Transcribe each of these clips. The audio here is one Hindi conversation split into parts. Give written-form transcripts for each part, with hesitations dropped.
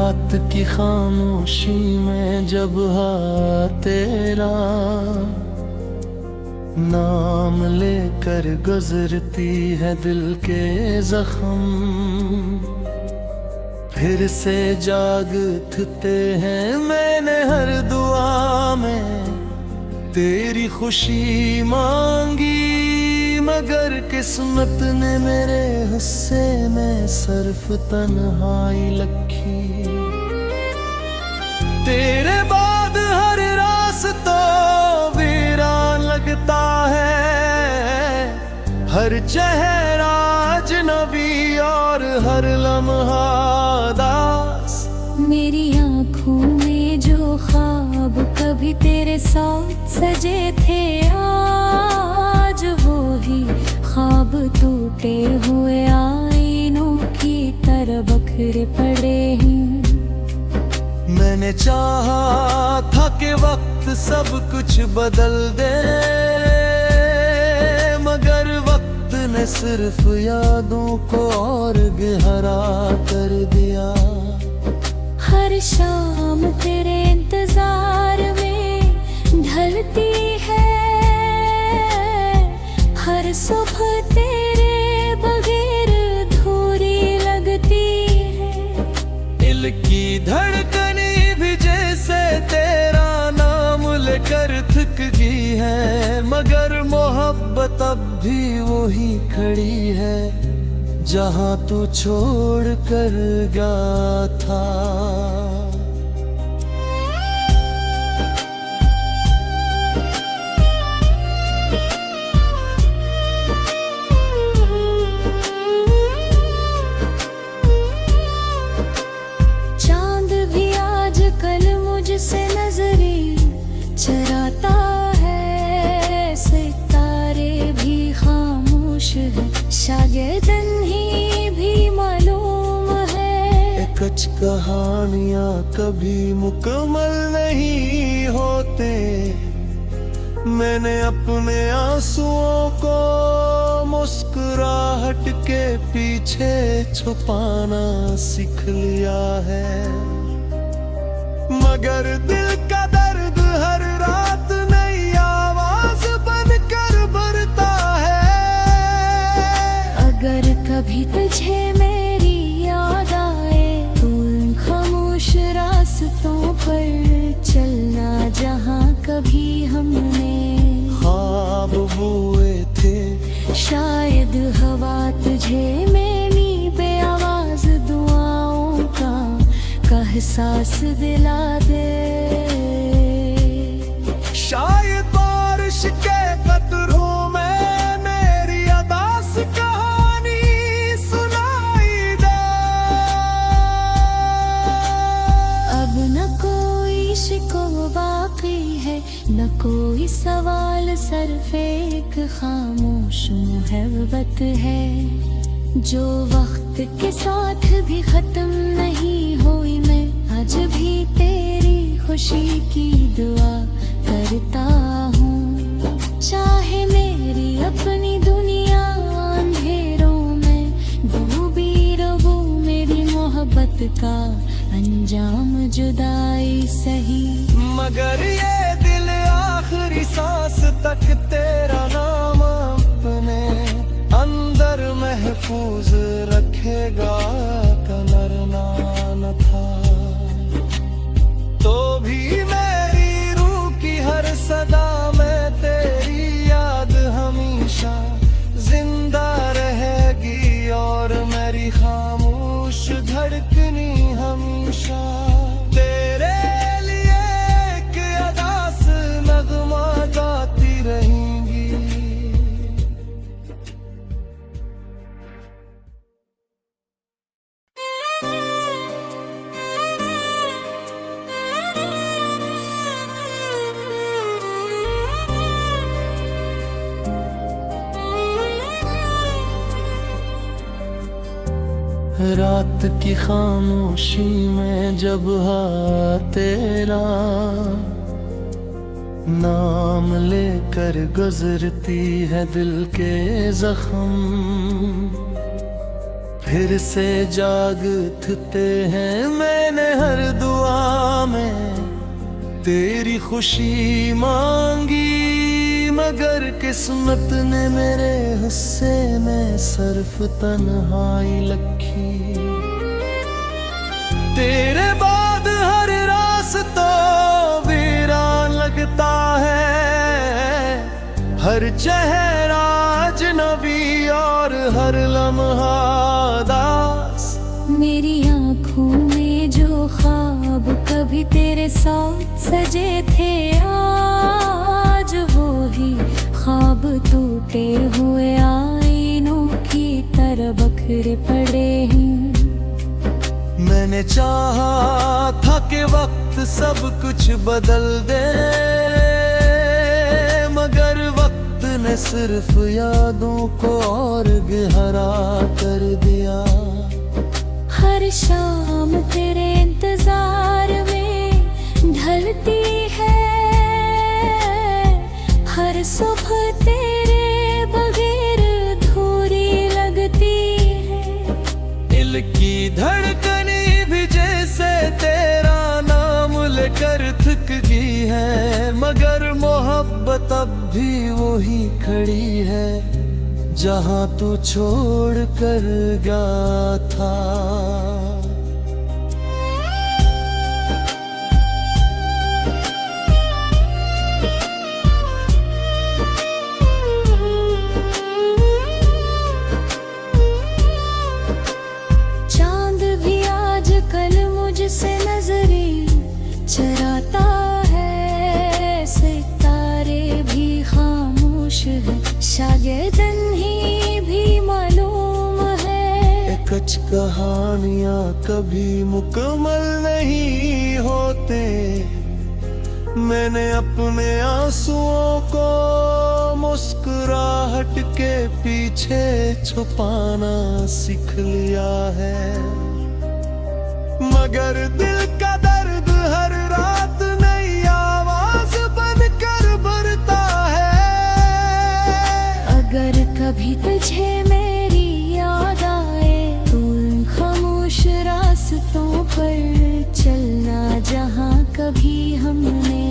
रात की खामोशी में जब हाथ तेरा नाम लेकर गुजरती है दिल के जख्म, फिर से जाग उठते हैं मैंने हर दुआ में तेरी खुशी मांगी, मगर किस्मत ने मेरे हिस्से में सिर्फ तन्हाई लखी। तेरे बाद हर रास्ता वीरान लगता है, हर चेहरा अजनबी और हर लम्हा दास। मेरी आँखों में जो ख्वाब कभी तेरे साथ सजे थे, आज वो ही ख्वाब टूटे हुए आईनों की तरह बखरे पड़े हैं। मैंने चाहा था कि वक्त सब कुछ बदल दे, मगर वक्त ने सिर्फ यादों को और गहरा कर दिया। हर शाम तेरे इंतजार में ढलती है, हर सुबह तेरे बगैर अधूरी लगती है। दिल की धड़कने भी जैसे तेरा नाम लेकर थक गई है, मगर मोहब्बत अब भी वही खड़ी है जहाँ तू छोड़ कर गया था। चांद भी आज कल मुझसे नजरें चराता है, सितारे भी खामोश है, शायद ही भी मालूम है। कुछ कहानियाँ कभी मुकम्मल नहीं होते, मैंने अपने आंसुओं को मुस्कुराहट के पीछे छुपाना सीख लिया है, मगर दिल का दर्द हर रात नई आवाज बनकर भरता है। अगर कभी तुझे मेरी याद आए तो उन खामोश रास्तों पर चलना जहाँ कभी हमने ख्वाब बुए थे। शायद हवा तुझे मेरी बेआवाज दुआओं का एहसास दिला दे। शायद बारिश के कतरों में मेरी अदास कहानी सुनाई दे। अब न कोई शिकवा बाकी है, न कोई सवाल, सिर्फ एक खामोश मोहब्बत है जो वक्त के साथ भी खत्म नहीं हुई। मैं आज भी तेरी खुशी की दुआ करता हूँ, चाहे मेरी अपनी दुनिया अंधेरों में डूबी रहूं। मेरी मोहब्बत का अंजाम जुदाई सही, मगर ये दिल आखिरी सांस तक तेरा नाम अपने अंदर महफूज रखेगा। कमरना न था तो भी मेरी रूह की हर सदा में तेरी याद हमेशा जिंदा रहेगी, और मेरी खामोश धड़कनी हमेशा तेरे लिए एक अदास नगमा गाती रहेंगी। रात की खामोशी में जब हाथ तेरा नाम लेकर गुजरती है दिल के जख्म, फिर से जाग उठते हैं मैंने तेरी खुशी मांगी, मगर किस्मत ने मेरे हिस्से में सिर्फ तन्हाई लखी। तेरे बाद हर रास्ता वीरान लगता है, हर चेहरा अजनबी और हर लम्हा दास। मेरी आँखों में जो ख्वाब कभी तेरे साथ सजे थे, आज वो ही ख्वाब टूटे हुए आईनों की तरह बखरे पड़े हैं। मैंने चाहा था कि वक्त सब कुछ बदल दे, मगर वक्त ने सिर्फ यादों को और गहरा कर दिया। हर शाम तेरे इंतजार में ढलती है, हर सुबह तेरे बगैर अधूरी लगती है। दिल की धड़कने भी जैसे तेरा नाम लेकर थक गई है, मगर मोहब्बत अब भी वही खड़ी है जहाँ तू छोड़ कर गया था। चांद भी आज कल मुझसे नजरें चराता है, सितारे भी खामोश है, शायदन ही भी मालूम है। कुछ कहानियाँ कभी मुकम्मल नहीं होते, मैंने अपने आंसुओं को मुस्कुराहट के पीछे छुपाना सीख लिया है। मगर दिल का दर्द हर रात नई आवाज बनकर भरता है। अगर कभी तुझे मेरी याद आए तो उन खामोश रास्तों पर चलना जहाँ कभी हमने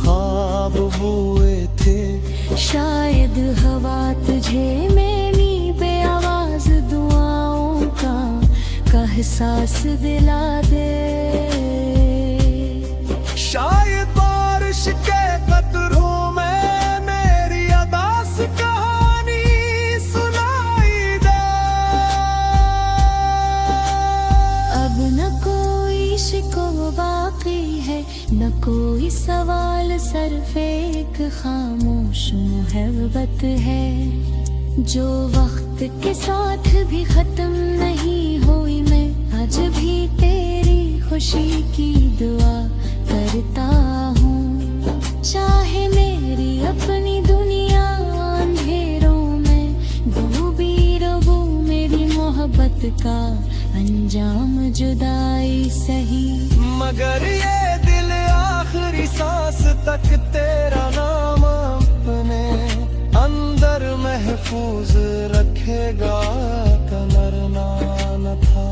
ख्वाब बुए थे। शायद हवा तुझे मेरी बेआवाज दुआओं का एहसास दिला दे। शायद बारिश के कतरों में मेरी अदास कहानी सुनाई दे। अब न कोई शिकवा बाकी है, न कोई सवाल, सिर्फ एक खामोश मोहब्बत है जो वक्त के साथ भी खत्म नहीं हुई। मैं आज भी तेरी खुशी की दुआ करता हूँ, चाहे मेरी अपनी दुनिया अंधेरों में डूबी रहूं। मेरी मोहब्बत का अंजाम जुदाई सही, मगर ये दिल आखिरी सांस तक तेरा नाम अपने अंदर महफूज रखेगा। कमरना न था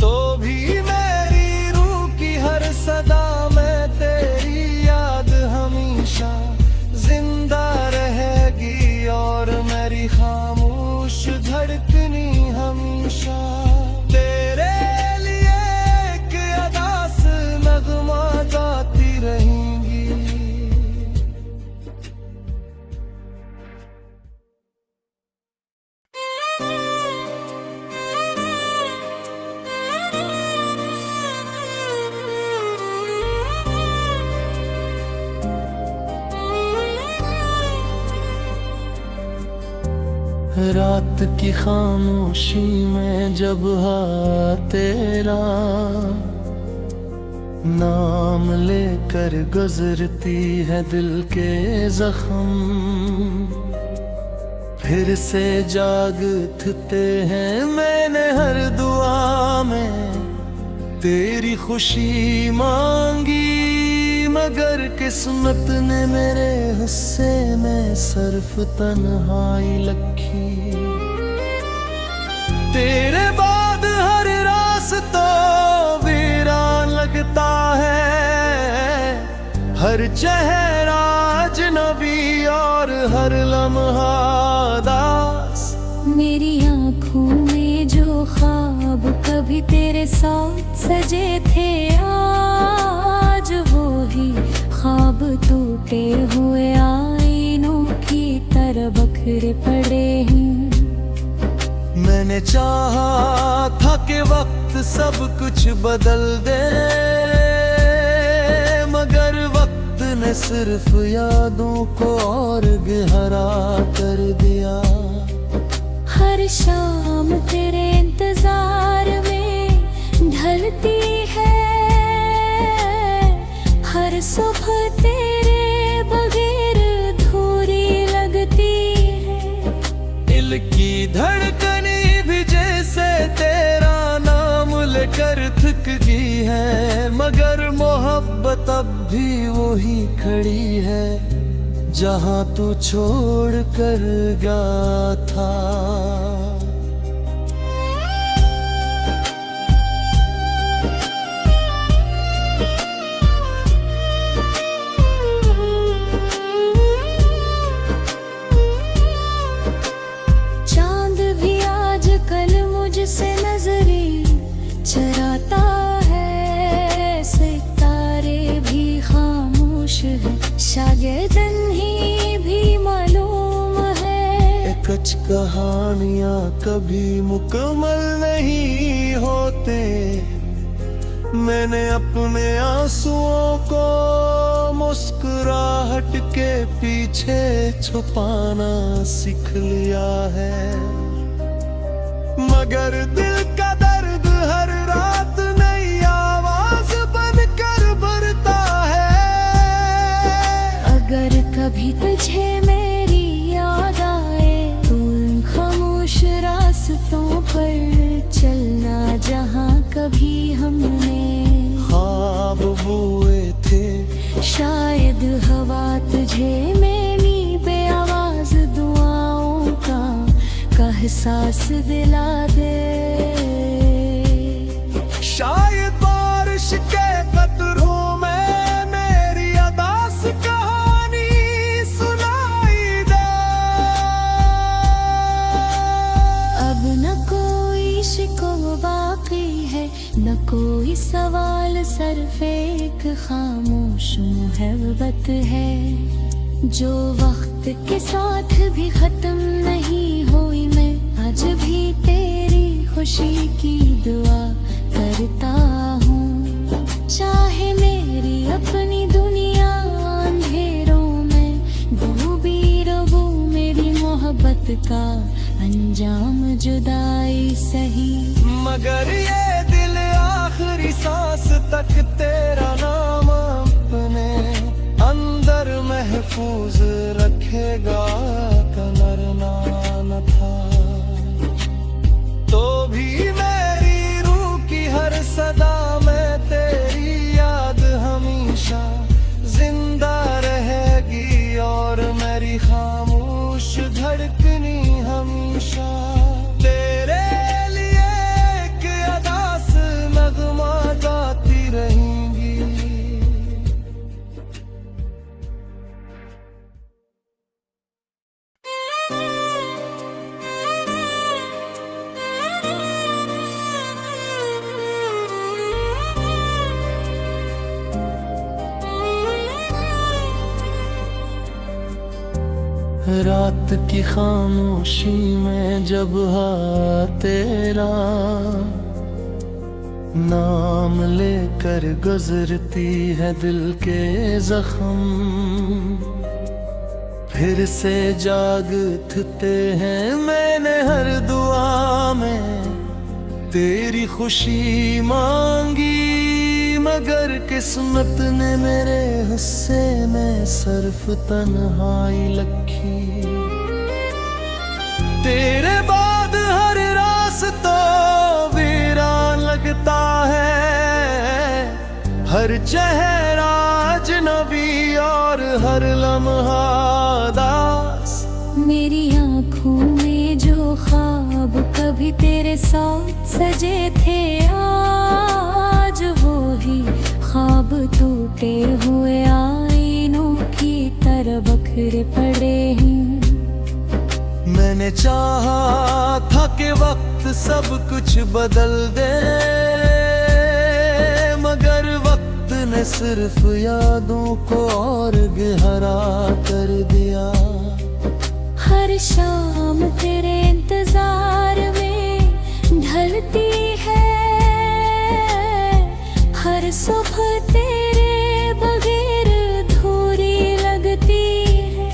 तो भी मेरी रूह की हर सदा में तेरी याद हमेशा जिंदा रहेगी, और मेरी खामोश धड़कनी हमेशा तेरे लिए एक अदास नगमा गाती रहेंगी। रात की खामोशी में जब तेरा नाम लेकर गुजरती है दिल के जख्म, फिर से जागते हैं मैंने हर दुआ में तेरी खुशी मांगी, मगर किस्मत ने मेरे हिस्से में सिर्फ तन्हाई लखी। तेरे बाद हर रास्ता वीरान लगता है, हर चेहरा अजनबी और हर लम्हा दास। मेरी आँखों में जो ख्वाब कभी तेरे साथ सजे थे, आज वो ही ख्वाब टूटे हुए आईनों की तरह बखरे पड़े हैं। मैंने चाहा था कि वक्त सब कुछ बदल दे, मगर वक्त ने सिर्फ यादों को और गहरा कर दिया। हर शाम तेरे इंतजार में ढलती है, हर सुबह तेरे बगैर अधूरी लगती है। दिल की धड़कने भी जैसे तेरा नाम लेकर थक गई है, मगर मोहब्बत अब भी वही खड़ी है जहाँ तू छोड़ कर गया था। चांद भी आज कल मुझसे नजरें चराता है, सितारे भी खामोश है, शायदन ही भी मालूम है। कुछ कहानियाँ कभी मुकम्मल नहीं होते, मैंने अपने आंसुओं को मुस्कुराहट के पीछे छुपाना सीख लिया है, मगर दिल का दर्द हर रात नई आवाज बनकर भरता है। अगर कभी तुझे मेरी याद आए तो उन खामोश रास्तों पर चलना जहाँ कभी हमने ख्वाब बुए थे। शायद हवा तुझे मेरी बेआवाज दुआओं का एहसास दिला दे। शायद बारिश के कतरों में मेरी अदास कहानी सुनाई दे। अब न कोई शिकवा बाकी है, न कोई सवाल, सिर्फ एक खामोश मोहब्बत है जो वक्त के साथ भी खत्म नहीं हुई। मैं आज भी तेरी खुशी की दुआ करता हूँ, चाहे मेरी अपनी दुनिया अंधेरों में डूबी रहूं। मेरी मोहब्बत का अंजाम जुदाई सही, मगर ये दिल आखिरी सांस तक तेरा नाम अपने अंदर महफूज रखेगा। करना न था तो भी मेरी रूह की हर सदा में तेरी याद हमेशा जिंदा रहेगी, और मेरी खामोश धड़कनी हमेशा तेरे लिए एक अदास नगमा गाती रहेंगी। रात की खामोशी में जब तेरा नाम लेकर गुजरती है दिल के जख्म, फिर से जागते हैं मैंने हर दुआ में तेरी खुशी मांगी, मगर किस्मत ने मेरे हिस्से में सिर्फ तन्हाई लखी। तेरे बाद हर रास्ता वीरान लगता है, हर चेहरा अजनबी और हर लम्हा दास। मेरी आँखों में जो ख्वाब कभी तेरे साथ सजे थे, आज वो ही ख्वाब टूटे हुए आए बखरे पड़े हैं। मैंने चाहा था कि वक्त सब कुछ बदल दे, मगर वक्त ने सिर्फ यादों को और गहरा कर दिया। हर शाम तेरे इंतजार में ढलती है, हर सुबह तेरे बगैर अधूरी लगती है।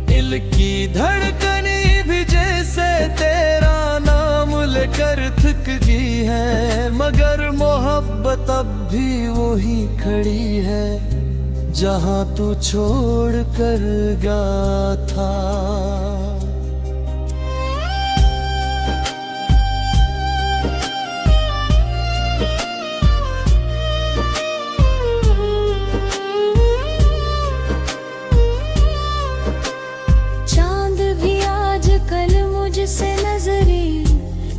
दिल की धड़कने भी जैसे तेरा नाम लेकर थक गई है, मगर मोहब्बत अब भी वही खड़ी है जहाँ तू छोड़ कर गया था। चांद भी आज कल मुझसे नजरें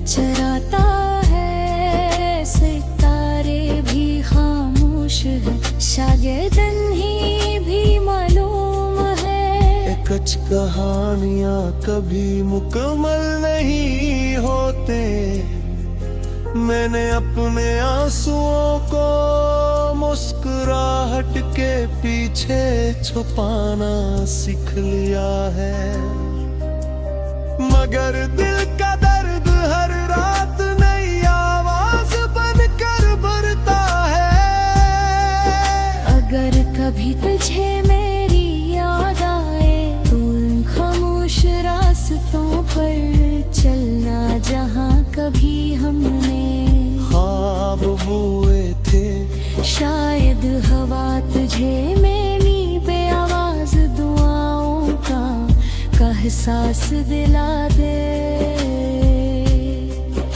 चराता है, सितारे भी खामोश है, शायद ही भी मालूम है। कुछ कहानियाँ कभी मुकम्मल नहीं होते, मैंने अपने आंसुओं को मुस्कुराहट के पीछे छुपाना सीख लिया है, मगर दिल का दर्द हर रात नई आवाज बनकर भरता है। अगर कभी तुझे मेरी याद आए तो उन खामोश रास्तों पर चलना जहाँ कभी हमने ख्वाब बुए थे। शायद हवा तुझे मेरी बेआवाज दुआओं का एहसास दिला दे।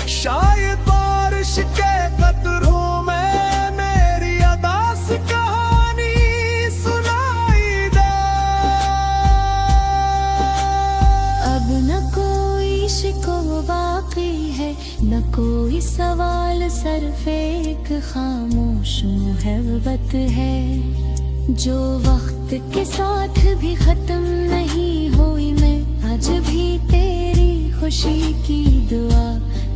शायद बारिश के कतरों में मेरी अदास कहानी सुनाई दे। अब न कोई शिकवा बाकी है, न कोई सवाल, सिर्फ एक खामोश मोहब्बत है जो वक्त के साथ भी खत्म नहीं हुई। मैं आज भी तेरी खुशी की दुआ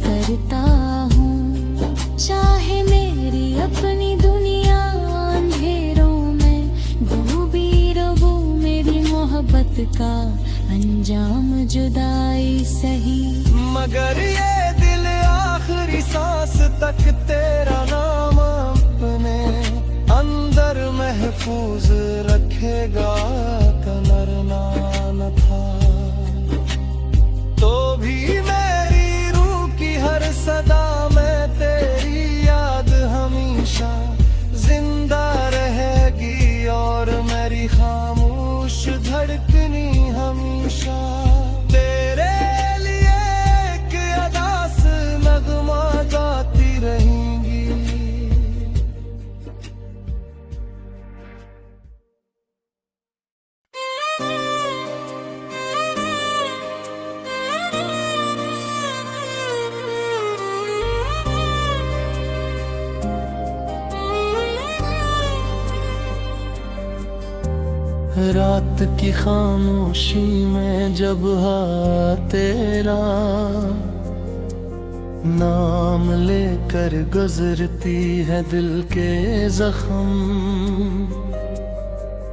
करता हूँ, चाहे मेरी अपनी दुनिया अंधेरों में डूबी रहो। मेरी मोहब्बत का अंजाम जुदाई सही, मगर ये दिल आखिरी सांस तक तेरा नाम अपने अंदर महफूज रखेगा। कमरना न था तो भी मेरी रूह की हर सदा में तेरी याद हमेशा जिंदा रहेगी, और मेरी खामोश धड़कनी हमेशा तेरे लिए एक अदास नगमा गाती रहेंगी। रात की खामोशी में जब तेरा नाम लेकर गुजरती है दिल के जख्म,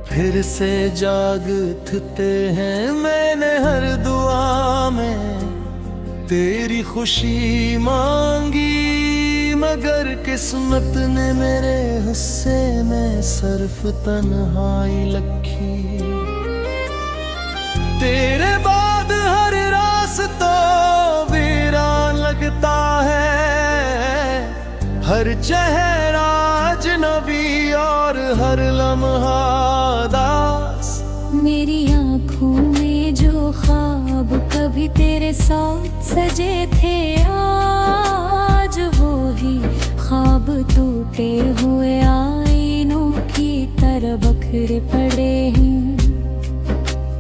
फिर से जागते हैं मैंने हर दुआ में तेरी खुशी मांगी, मगर किस्मत ने मेरे हिस्से में सिर्फ तन्हाई लखी। तेरे बाद हर रास्ता वीरान लगता है, हर चेहरा अजनबी और हर लम्हा दास। मेरी आँखों में जो ख्वाब कभी तेरे साथ सजे थे, आज वो ही ख्वाब टूटे हुए आईनों की तरह बखरे पड़े हैं।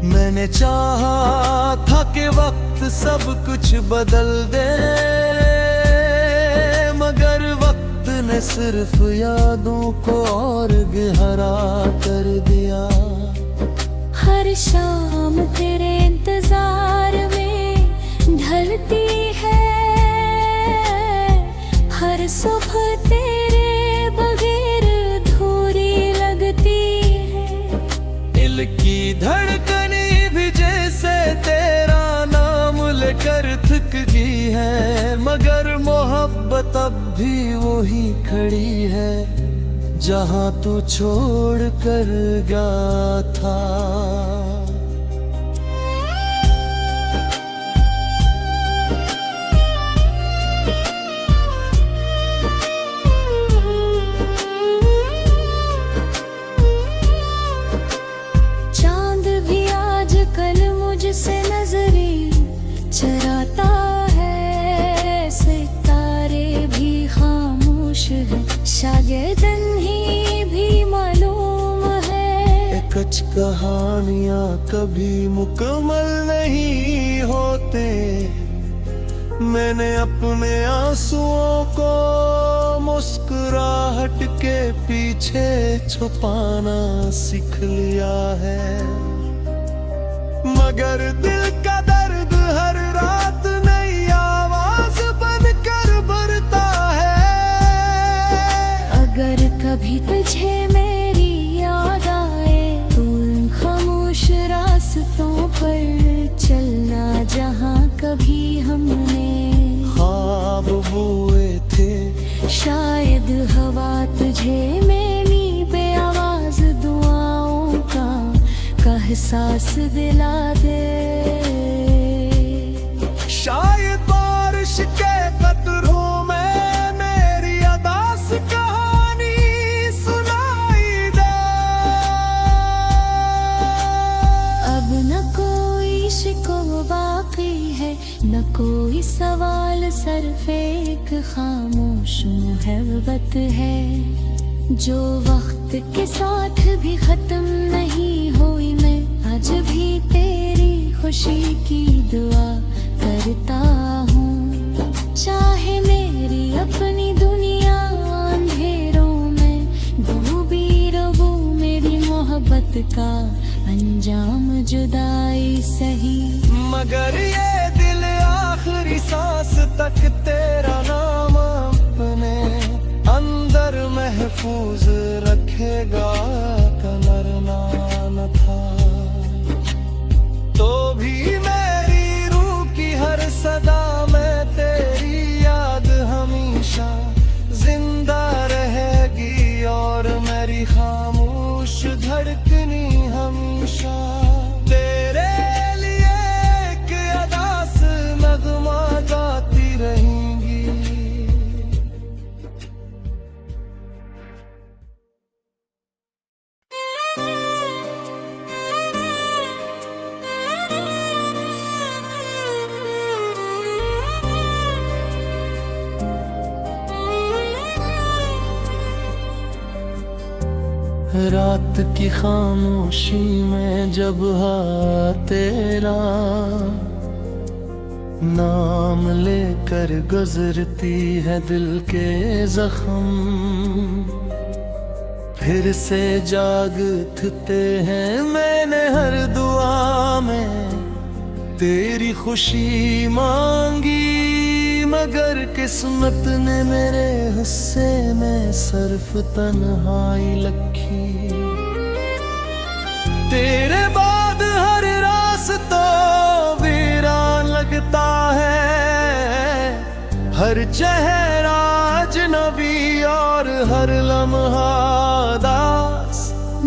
मैंने चाहा था कि वक्त सब कुछ बदल दे, मगर वक्त ने सिर्फ यादों को और गहरा कर दिया। हर शाम तेरे इंतजार में ढलती है, हर सुबह तेरे बगैर अधूरी लगती है। दिल की धड़कने भी जैसे तेरा नाम लेकर थक गई है, मगर मोहब्बत अब भी वही खड़ी है जहाँ तू छोड़ कर गया था। चांद भी आज कल मुझसे नजरें चराता है, सितारे भी खामोश है, शायद ही भी मालूम है। कुछ कहानियाँ कभी मुकम्मल नहीं होते, मैंने अपने आंसुओं को मुस्कुराहट के पीछे छुपाना सीख लिया है, मगर दिल का दर्द हर रात नई आवाज बनकर भरता है। अगर कभी तुझे मेरी याद आए तो उन खामोश रास्तों पर चलना जहाँ कभी हमने ख्वाब बुए थे। शायद हवा तुझे मेरी बेआवाज दुआओं का एहसास दिला दे। शायद बारिश के कतरों में मेरी अदास कहानी सुनाई दे। अब न कोई शिकवा बाकी है, न कोई सवाल, सिर्फ एक खामोश मोहब्बत है जो वक्त के साथ भी खत्म नहीं हुई। मैं आज भी तेरी खुशी की दुआ करता हूँ, चाहे मेरी अपनी दुनिया अंधेरों में डूबी रहूं। मेरी मोहब्बत का अंजाम जुदाई सही, मगर ये दिल आखिरी सांस तक तेरा नाम अपने अंदर महफूज रखेगा। कमरना न था तो भी मेरी रूह की हर सदा में तेरी याद हमेशा जिंदा रहेगी, और मेरी खामोश धड़कनी हमेशा तेरे लिए एक अदास नगमा गाती रहेंगी। रात की खामोशी में जब तेरा नाम लेकर गुजरती है दिल के जख्म, फिर से जागते हैं मैंने हर दुआ में तेरी खुशी मांगी, मगर किस्मत ने मेरे हिस्से में सिर्फ तन्हाई लखी। तेरे बाद हर रास्ता वीरान लगता है, हर चेहरा अजनबी और हर लम्हा दास।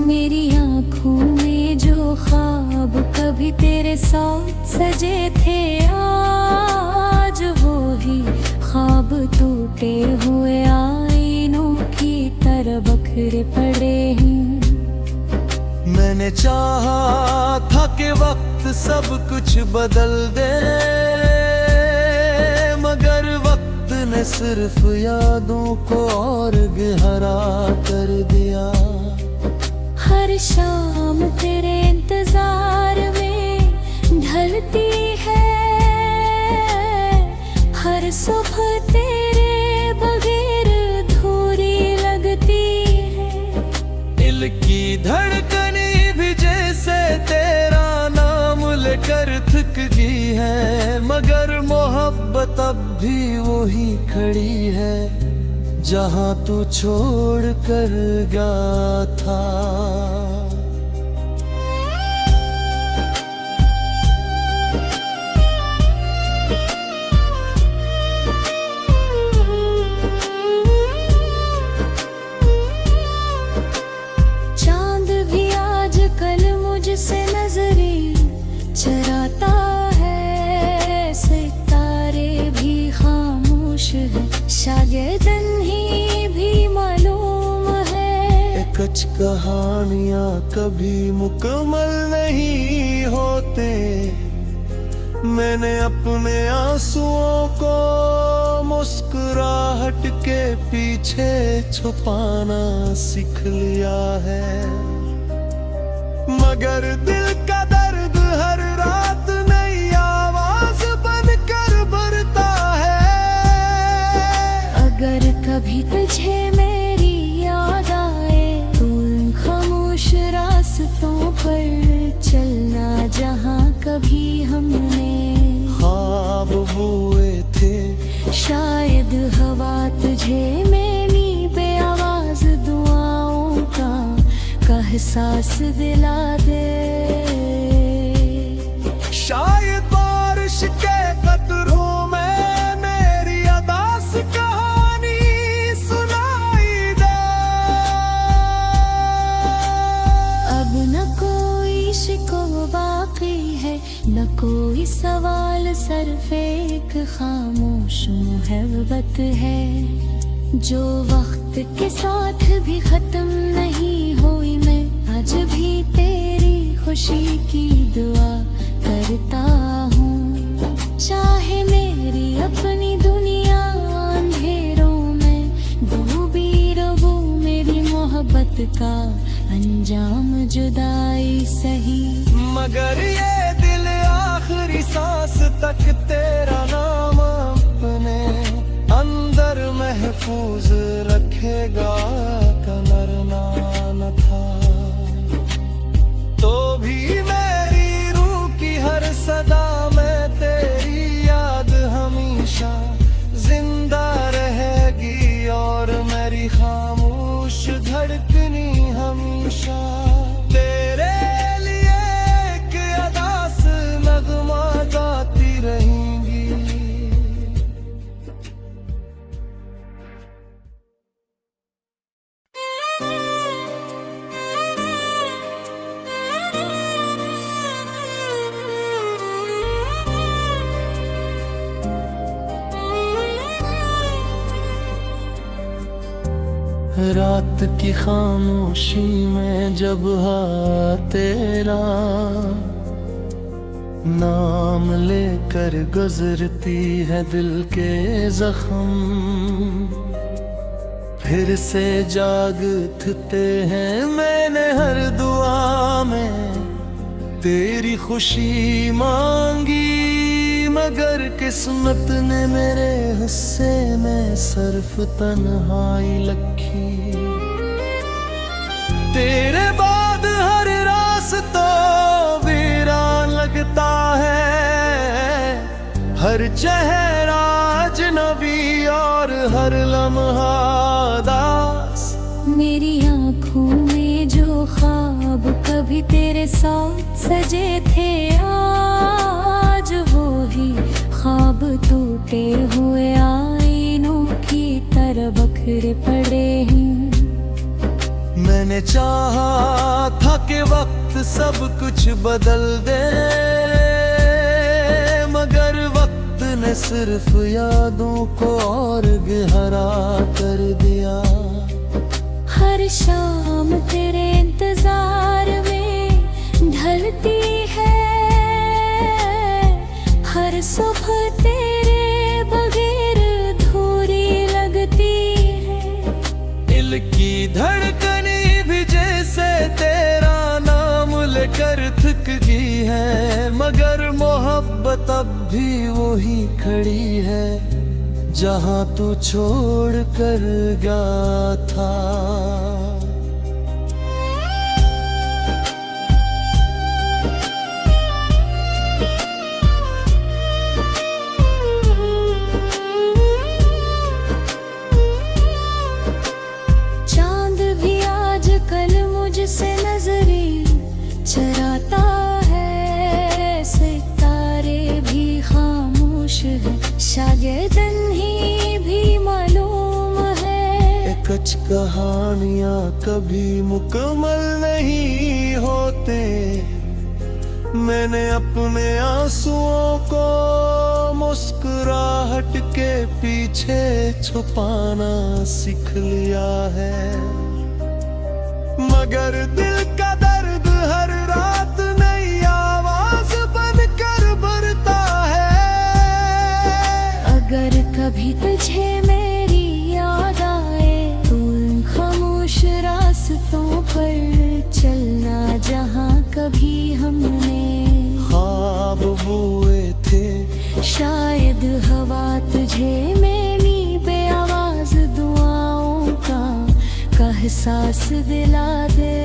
मेरी आँखों में जो ख्वाब कभी तेरे साथ सजे थे, आज वो ही ख्वाब टूटे हुए आईनों की तरह बखरे पड़े हैं। मैंने चाहा था कि वक्त सब कुछ बदल दे, मगर वक्त ने सिर्फ यादों को और गहरा कर दिया। हर शाम तेरे इंतजार में ढलती है, हर सुबह तेरे बगैर अधूरी लगती है। दिल की धड़कने भी जैसे तेरा है, मगर मोहब्बत अब भी वही खड़ी है जहां तू छोड़ कर गया था। चांद भी आज कल मुझसे नजरें चराता है, सितारे भी खामोश है, शायद ही भी मालूम है। कुछ कहानियां कभी मुकम्मल नहीं होते, मैंने अपने आंसुओं को मुस्कुराहट के पीछे छुपाना सीख लिया है, मगर दिल का दर्द हर रात नई आवाज बनकर भरता है। अगर कभी तुझे मेरी याद आए तो उन खामोश रास्तों पर चलना जहाँ कभी हमने ख्वाब बुए थे। शायद हवा तुझे मेरी बेआवाज दुआओं का एहसास दिला दे। शायद बारिश के कतरों में मेरी अदास कहानी सुनाई दे। अब न कोई शिकवा बाकी है, न कोई सवाल, सिर्फ एक खामोश मोहब्बत है जो वक्त के साथ भी खत्म नहीं हुई। मैं आज भी तेरी खुशी की दुआ करता हूँ, चाहे मेरी अपनी दुनिया अंधेरों में डूबी रहो। मेरी मोहब्बत का अंजाम जुदाई सही, मगर ये दिल आखिरी सांस तक तेरा नाम अपने अंदर महफूज रखेगा। कमरना न था तो भी मेरी रूह की हर सदा में तेरी याद हमेशा जिंदा रहेगी, और मेरी खामोश धड़कनी हमेशा तेरे लिए एक अदास नगमा गाती रहेंगी। रात की खामोशी में जब तेरा नाम लेकर गुजरती है दिल के जख्म, फिर से जाग उठते हैं। मैंने हर दुआ में तेरी खुशी मांगी, मगर किस्मत ने मेरे हिस्से में सिर्फ तन्हाई लखी। तेरे बाद हर रास्ता वीरान लगता है, हर चेहरा अजनबी और हर लम्हा दास। मेरी आँखों में जो ख्वाब कभी तेरे साथ सजे थे, आज वो ही ख्वाब टूटे हुए आईनों की तरह बखरे पड़े हैं। मैंने चाहा था कि वक्त सब कुछ बदल दे, मगर वक्त ने सिर्फ यादों को और गहरा कर दिया। हर शाम तेरे इंतजार में ढलती है, हर सुबह तेरे बगैर अधूरी लगती है। दिल की धड़कने भी जैसे तेरा नाम लेकर थक गई है, मगर मोहब्बत अब भी वही खड़ी है जहां तू छोड़ कर गया था। शायद ही भी मालूम है। कुछ कहानियाँ कभी मुकम्मल नहीं होते। मैंने अपने आंसुओं को मुस्कुराहट के पीछे छुपाना सीख लिया है। मगर दिल का दर्द हर रात नई आवाज बनकर भरता है। अगर कभी तुझे मेरी याद आए तो उन खामोश रास्तों पर चलना जहाँ कभी हमने ख्वाब बुए थे। शायद हवा तुझे मेरी बेआवाज दुआओं का एहसास दिला दे।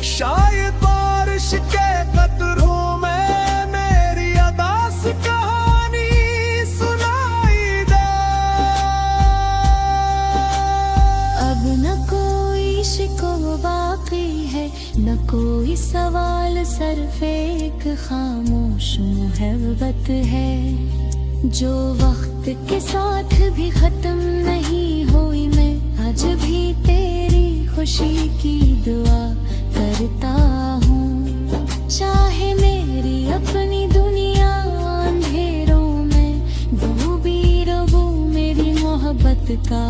शायद बारिश के कतरों में मेरी अदास कहानी सुनाई दे। अब न कोई शिकवा बाकी है, न कोई सवाल, सिर्फ एक खामोश मोहब्बत है जो वक्त के साथ भी खत्म नहीं हुई। मैं आज भी तेरी खुशी की दुआ करता हूँ। चाहे मेरी अपनी दुनिया अंधेरों में डूबी रहूं, मेरी मोहब्बत का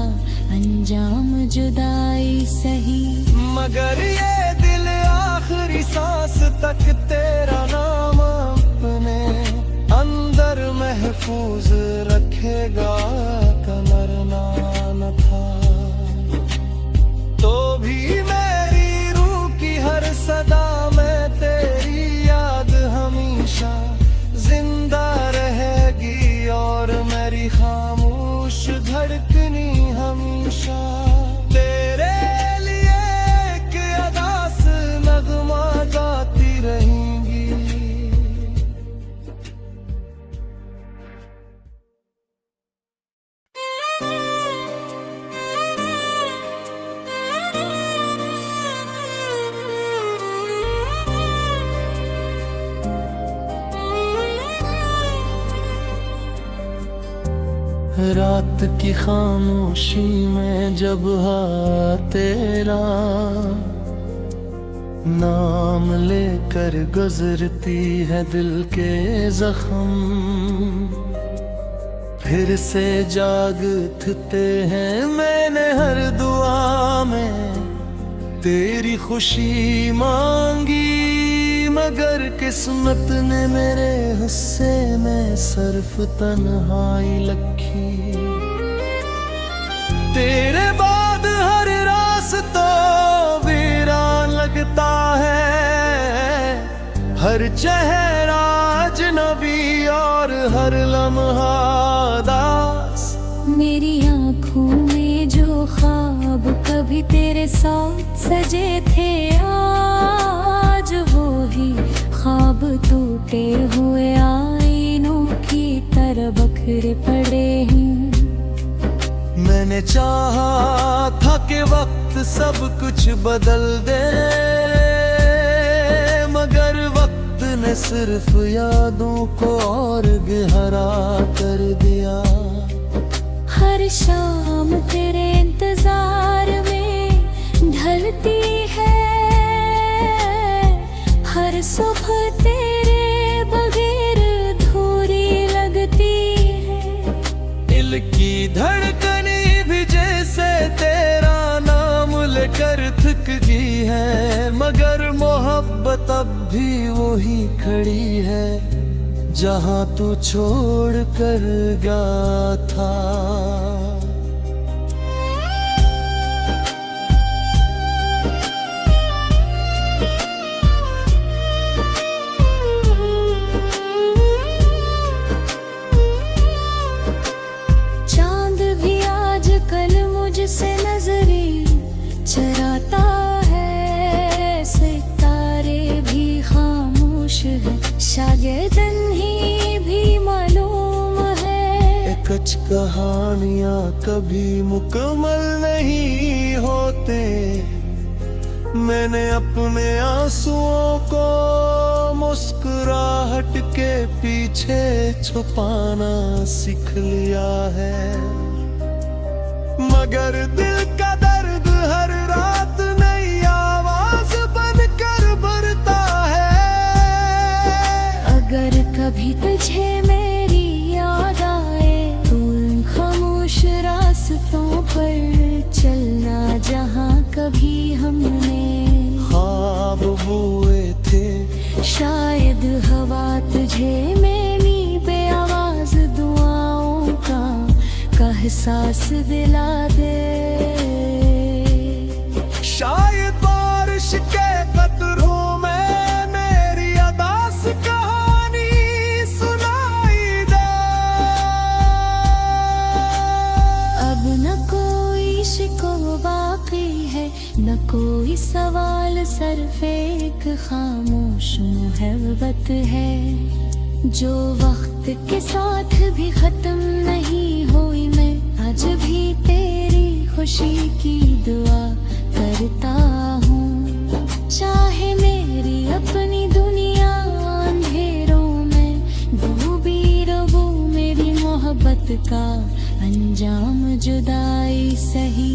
अंजाम जुदाई सही। मगर ये दिल आखिरी सांस तक तेरा नाम अपने अंदर महफूज रखेगा। कमरना न था तो भी मेरी रूह की हर सदा में तेरी याद हमेशा जिंदा रहेगी। और मेरी खामोश धड़कनी हमेशा तेरे लिए एक अदास नगमा गाती रहेंगी। रात की खामोशी में जब तेरा नाम लेकर गुजरती है दिल के जख्म, फिर से जाग उठते हैं। मैंने हर दुआ में तेरी खुशी मांगी, मगर किस्मत ने मेरे हिस्से में सिर्फ तन्हाई लखी। तेरे बाद हर रास्ता वीरान लगता है, हर चेहरा अजनबी और हर लम्हा दास। मेरी आँखों में जो ख्वाब कभी तेरे साथ सजे थे, आज वो ही ख्वाब टूटे हुए आईनों की तरह बखरे पड़े हैं। मैंने चाहा था कि वक्त सब कुछ बदल दे, मगर वक्त ने सिर्फ यादों को और गहरा कर दिया। हर शाम तेरे इंतजार में ढलती है, हर सुबह तेरे बगैर अधूरी लगती है। दिल की धड़कने भी जैसे तेरा नाम लेकर थक गई है, मगर मोहब्बत अब भी वही खड़ी है जहाँ तू छोड़ कर गया था। चांद भी आज कल मुझसे नजरी चराता है, सितारे भी खामोश है, शायद ही भी मालूम है। कुछ कहानियाँ कभी मुकम्मल नहीं होते। मैंने अपने आंसुओं को मुस्कुराहट के पीछे छुपाना सीख लिया है, मगर दिल का दर्द हर रात नई आवाज बनकर भरता है। अगर कभी तुझे मेरी याद आए तो उन खामोश रास्तों पर चलना जहाँ कभी हमने ख्वाब बुए थे। शायद हवा तुझे मेरी बेआवाज दुआओं का एहसास दिला दे। शायद बारिश के कतरों में मेरी अदास कहानी सुनाई दे। अब न कोई शिकवा बाकी है, न कोई सवाल, सिर्फ एक खामोश मोहब्बत है जो वक्त के साथ भी खत्म नहीं हुई। मैं आज भी तेरी खुशी की दुआ करता हूँ, चाहे मेरी अपनी दुनिया अंधेरों में डूबी रहो। मेरी मोहब्बत का अंजाम जुदाई सही,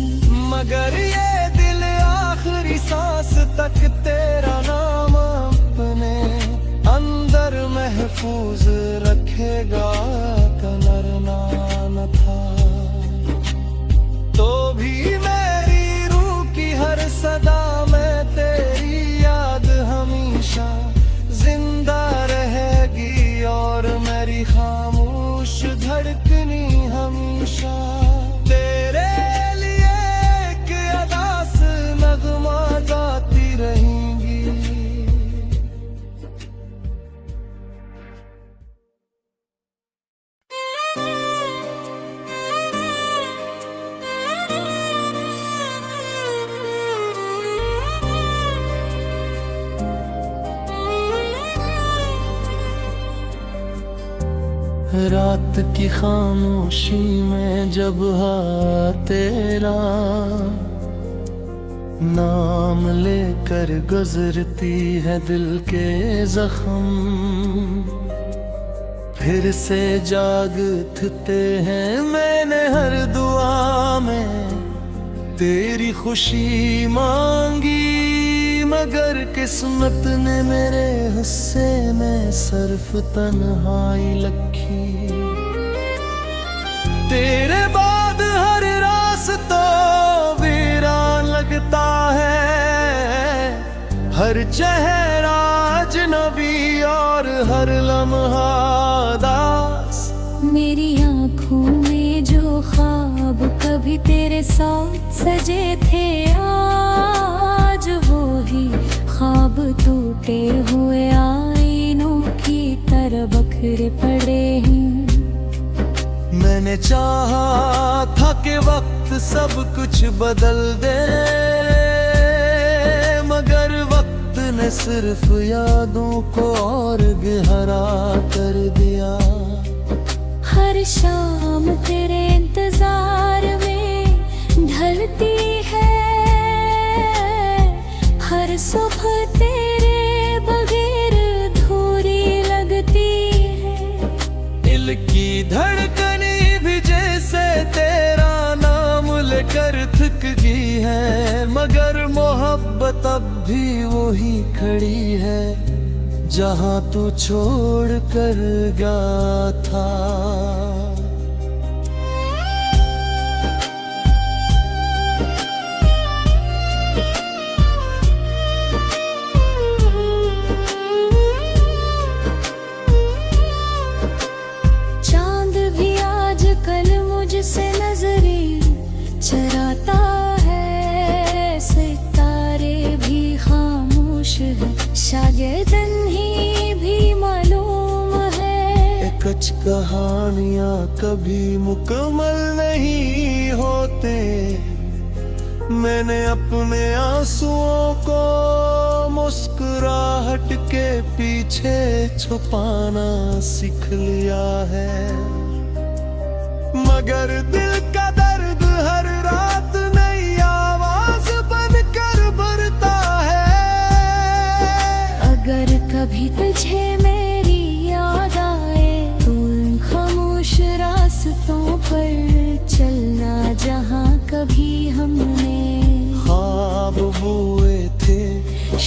मगर ये दिल आखिरी सांस तक तेरा नाम अपने अंदर महफूज रखेगा। कलरना न था तो भी मेरी रूह की हर सदा में तेरी याद हमेशा जिंदा रहेगी, और मेरी खामोश धड़कनी हमेशा तेरे लिए एक अदास नगमा गाती रहेंगी। रात की खामोशी में जब तेरा नाम लेकर गुजरती है दिल के जख्म, फिर से जागते हैं मैंने हर दुआ में तेरी खुशी मांगी, मगर किस्मत ने मेरे हिस्से में सिर्फ तन्हाई लखी। तेरे बाद हर रास्ता वीरान लगता है, हर चेहरा अजनबी और हर लम्हा दास। मेरी आँखों में जो ख्वाब कभी तेरे साथ सजे थे, आज वो ही ख्वाब टूटे हुए आईनों की तरह बखरे पड़े हैं। मैंने चाहा था कि वक्त सब कुछ बदल दे, मगर वक्त ने सिर्फ यादों को और गहरा कर दिया। हर शाम तेरे इंतजार में ढलती है, हर सुबह तेरे बगैर अधूरी लगती है। दिल की धड़कने भी जैसे तेरा नाम लेकर थक गई है, मगर मोहब्बत अब भी वही खड़ी है जहाँ तू छोड़ कर गया था। से नजरे चराता है, सितारे भी खामोश है, शायद ही भी मालूम है। कुछ कहानियाँ कभी मुकम्मल नहीं होते, मैंने अपने आंसुओं को मुस्कुराहट के पीछे छुपाना सीख लिया है, मगर दिल का दर्द हर रात नई आवाज बनकर भरता है। अगर कभी तुझे हमने ख्वाब बुए थे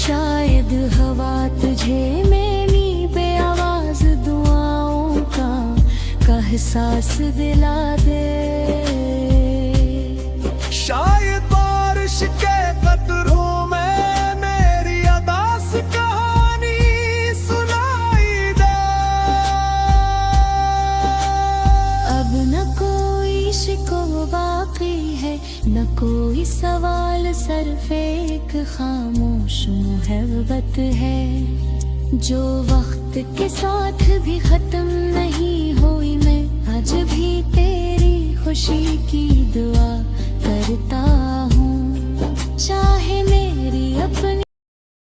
शायद हवा तुझे मेरी बेआवाज दुआओं का एहसास दिला दे। शायद बारिश के कतरों में मेरी अदास कहानी सुनाई दे। अब न कोई शिकवा बाकी है, न कोई सवाल, सिर्फ एक खामोश मोहब्बत है जो वक्त के साथ भी खत्म नहीं हुई। मैं